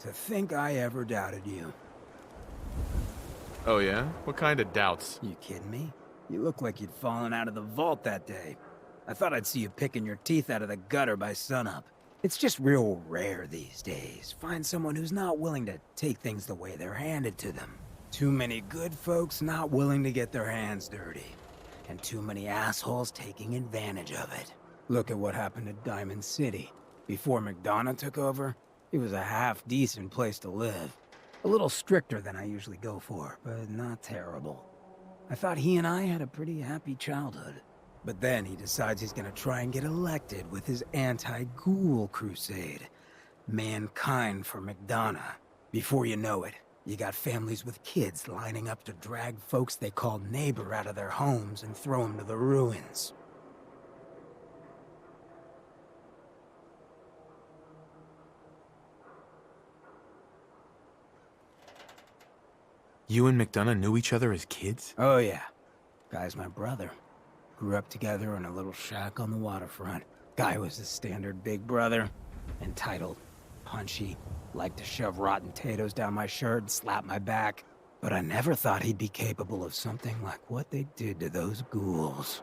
To think I ever doubted you. Oh yeah? What kind of doubts? You kidding me? You look like you'd fallen out of the vault that day. I thought I'd see you picking your teeth out of the gutter by sunup. It's just real rare these days. Find someone who's not willing to take things the way they're handed to them. Too many good folks not willing to get their hands dirty. And too many assholes taking advantage of it. Look at what happened at Diamond City. Before McDonough took over, it was a half-decent place to live. A little stricter than I usually go for, but not terrible. I thought he and I had a pretty happy childhood. But then he decides he's gonna try and get elected with his anti-ghoul crusade. Mankind for McDonough. Before you know it, you got families with kids lining up to drag folks they call neighbor out of their homes and throw them to the ruins. You and McDonough knew each other as kids? Oh yeah. Guy's my brother. Grew up together in a little shack on the waterfront. Guy was the standard big brother. Entitled, punchy, liked to shove rotten potatoes down my shirt and slap my back. But I never thought he'd be capable of something like what they did to those ghouls.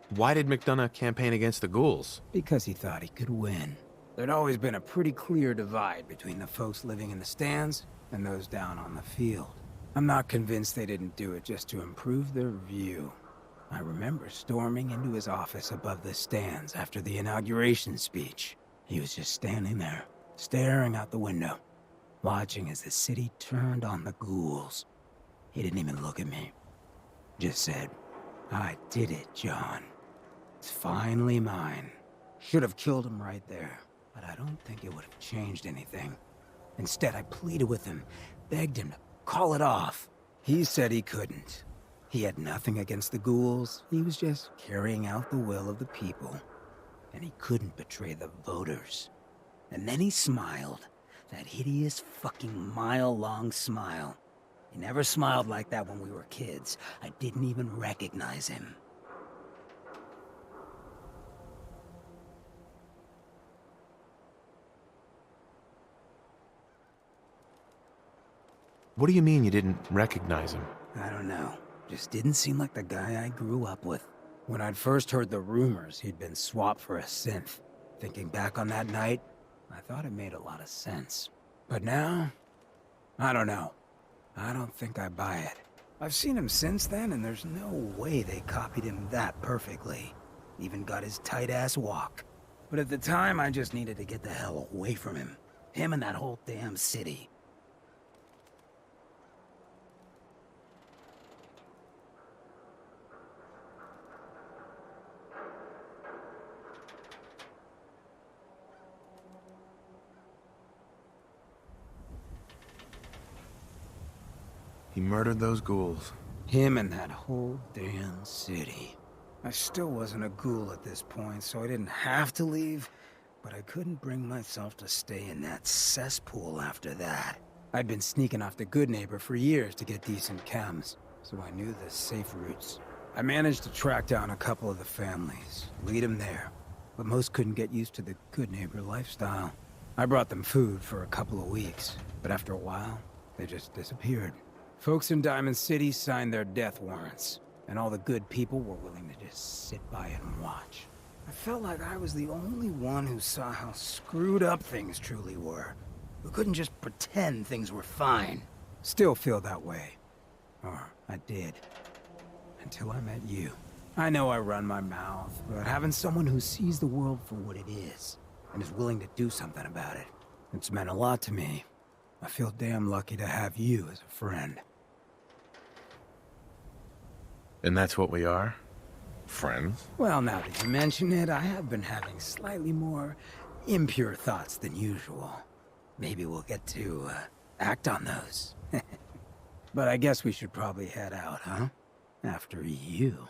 Why did McDonough campaign against the ghouls? Because he thought he could win. There'd always been a pretty clear divide between the folks living in the stands and those down on the field. I'm not convinced they didn't do it just to improve their view. I remember storming into his office above the stands after the inauguration speech. He was just standing there, staring out the window, watching as the city turned on the ghouls. He didn't even look at me. Just said, "I did it, John. It's finally mine." Should have killed him right there, but I don't think it would have changed anything. Instead, I pleaded with him, begged him to call it off. He said he couldn't. He had nothing against the ghouls. He was just carrying out the will of the people. And he couldn't betray the voters. And then he smiled. That hideous fucking mile-long smile. He never smiled like that when we were kids. I didn't even recognize him. What do you mean you didn't recognize him? I don't know. Just didn't seem like the guy I grew up with. When I'd first heard the rumors he'd been swapped for a synth, thinking back on that night, I thought it made a lot of sense. But now, I don't know. I don't think I buy it. I've seen him since then, and there's no way they copied him that perfectly. Even got his tight-ass walk. But at the time, I just needed to get the hell away from him. Him and that whole damn city. He murdered those ghouls. Him and that whole damn city. I still wasn't a ghoul at this point, so I didn't have to leave, but I couldn't bring myself to stay in that cesspool after that. I'd been sneaking off the Good Neighbor for years to get decent chems, so I knew the safe routes. I managed to track down a couple of the families, lead them there, but most couldn't get used to the Good Neighbor lifestyle. I brought them food for a couple of weeks, but after a while, they just disappeared. Folks in Diamond City signed their death warrants, and all the good people were willing to just sit by and watch. I felt like I was the only one who saw how screwed up things truly were, who couldn't just pretend things were fine. Still feel that way. Or I did. Until I met you. I know I run my mouth, but having someone who sees the world for what it is, and is willing to do something about it, it's meant a lot to me. I feel damn lucky to have you as a friend. And that's what we are? Friends? Well, now that you mention it, I have been having slightly more impure thoughts than usual. Maybe we'll get to, act on those. But I guess we should probably head out, huh? After you.